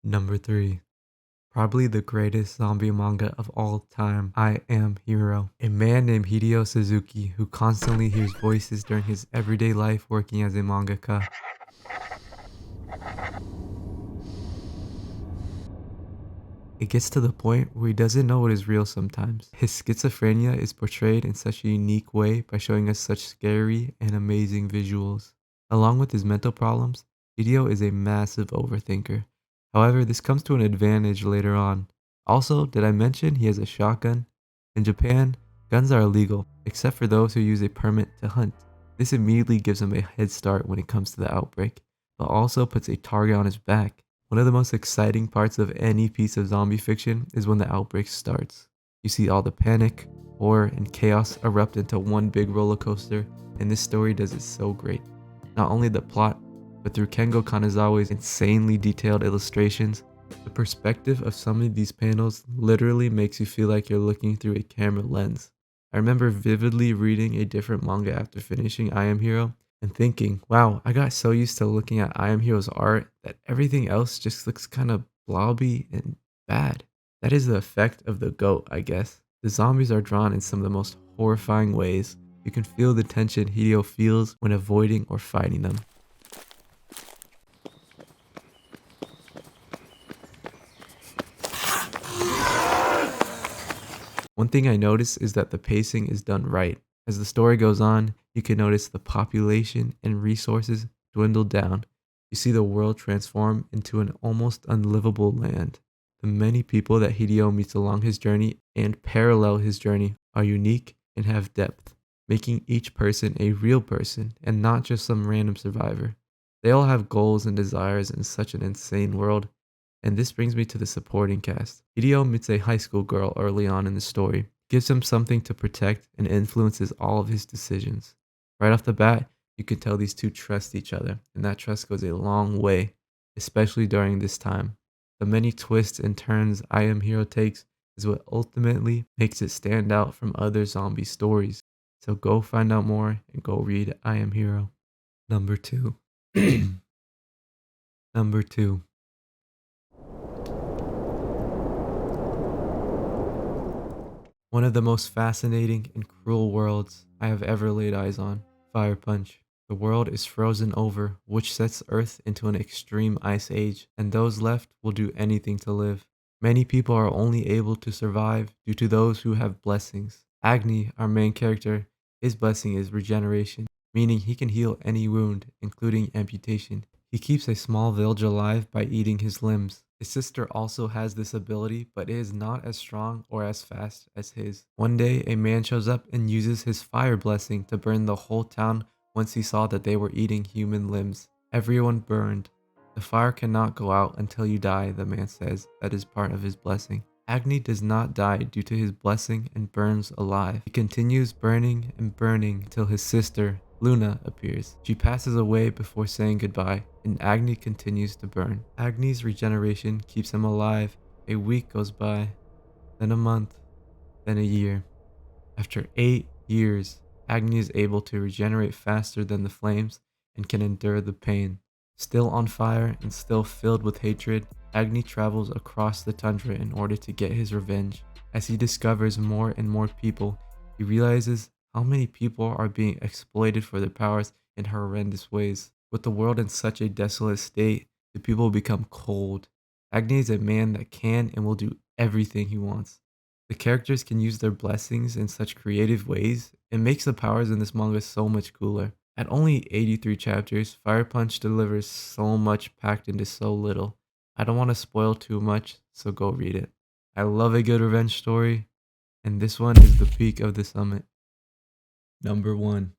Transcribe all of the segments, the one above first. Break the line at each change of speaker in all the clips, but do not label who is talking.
Number 3. Probably the greatest zombie manga of all time, I Am Hero. A man named Hideo Suzuki who constantly hears voices during his everyday life working as a mangaka. It gets to the point where he doesn't know what is real sometimes. His schizophrenia is portrayed in such a unique way by showing us such scary and amazing visuals. Along with his mental problems, Hideo is a massive overthinker. However, this comes to an advantage later on. Also, did I mention he has a shotgun? In Japan, guns are illegal, except for those who use a permit to hunt. This immediately gives him a head start when it comes to the outbreak, but also puts a target on his back. One of the most exciting parts of any piece of zombie fiction is when the outbreak starts. You see all the panic, horror, and chaos erupt into one big roller coaster, and this story does it so great. Not only the plot, but through Kengo Kanazawa's insanely detailed illustrations, the perspective of some of these panels literally makes you feel like you're looking through a camera lens. I remember vividly reading a different manga after finishing I Am Hero, and thinking, wow, I got so used to looking at I Am Hero's art that everything else just looks kind of blobby and bad. That is the effect of the goat, I guess. The zombies are drawn in some of the most horrifying ways. You can feel the tension Hideo feels when avoiding or fighting them. One thing I notice is that the pacing is done right. As the story goes on, you can notice the population and resources dwindle down. You see the world transform into an almost unlivable land. The many people that Hideo meets along his journey and parallel his journey are unique and have depth, making each person a real person and not just some random survivor. They all have goals and desires in such an insane world. And this brings me to the supporting cast. Hideo meets a high school girl early on in the story, gives him something to protect, and influences all of his decisions. Right off the bat, you can tell these two trust each other, and that trust goes a long way, especially during this time. The many twists and turns I Am Hero takes is what ultimately makes it stand out from other zombie stories. So go find out more and go read I Am Hero. Number 2. Number 2. One of the most fascinating and cruel worlds I have ever laid eyes on, Fire Punch. The world is frozen over, which sets Earth into an extreme ice age, and those left will do anything to live. Many people are only able to survive due to those who have blessings. Agni, our main character, his blessing is regeneration, meaning he can heal any wound, including amputation. He keeps a small village alive by eating his limbs. His sister also has this ability, but it is not as strong or as fast as his. One day, a man shows up and uses his fire blessing to burn the whole town once he saw that they were eating human limbs. Everyone burned. The fire cannot go out until you die, the man says. That is part of his blessing. Agni does not die due to his blessing and burns alive. He continues burning and burning till his sister, Luna, appears. She passes away before saying goodbye, and Agni continues to burn. Agni's regeneration keeps him alive. A week goes by, then a month, then a year. After 8 years, Agni is able to regenerate faster than the flames and can endure the pain. Still on fire and still filled with hatred, Agni travels across the tundra in order to get his revenge. As he discovers more and more people, he realizes how many people are being exploited for their powers in horrendous ways. With the world in such a desolate state, the people become cold. Agni is a man that can and will do everything he wants. The characters can use their blessings in such creative ways. It makes the powers in this manga so much cooler. At only 83 chapters, Fire Punch delivers so much packed into so little. I don't want to spoil too much, so go read it. I love a good revenge story, and this one is the peak of the summit. Number 1.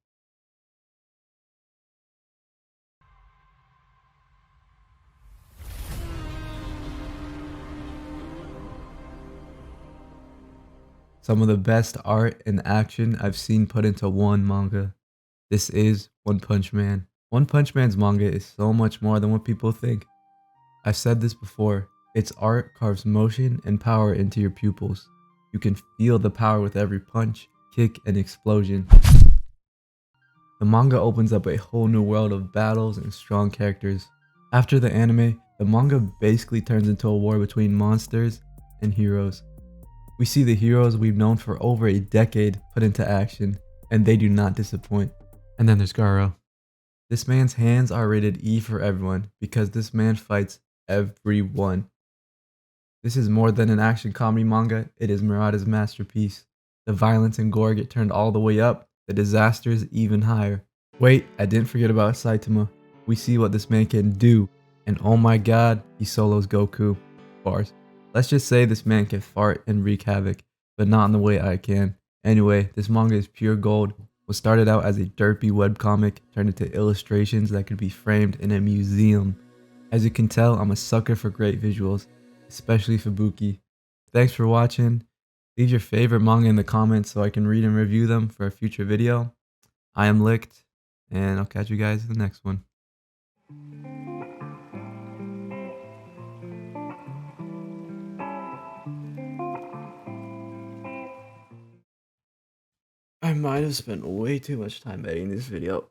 Some of the best art and action I've seen put into one manga. This is One Punch Man. One Punch Man's manga is so much more than what people think. I've said this before, its art carves motion and power into your pupils. You can feel the power with every punch, kick, and explosion. The manga opens up a whole new world of battles and strong characters. After the anime, The manga basically turns into a war between monsters and heroes. We see the heroes we've known for over a decade put into action, and they do not disappoint. And then there's Garo. This man's hands are rated E for everyone because this man fights everyone. This is more than an action comedy manga, it is Murata's masterpiece. The violence and gore get turned all the way up, the disasters even higher. Wait, I didn't forget about Saitama. We see what this man can do, and oh my god, he solos Goku. Bars. Let's just say this man can fart and wreak havoc, but not in the way I can. Anyway, this manga is pure gold. What started out as a derpy webcomic turned into illustrations that could be framed in a museum. As you can tell, I'm a sucker for great visuals, especially Fubuki. Thanks for watching. Leave your favorite manga in the comments so I can read and review them for a future video. I am Licked, and I'll catch you guys in the next one. I might have spent way too much time editing this video.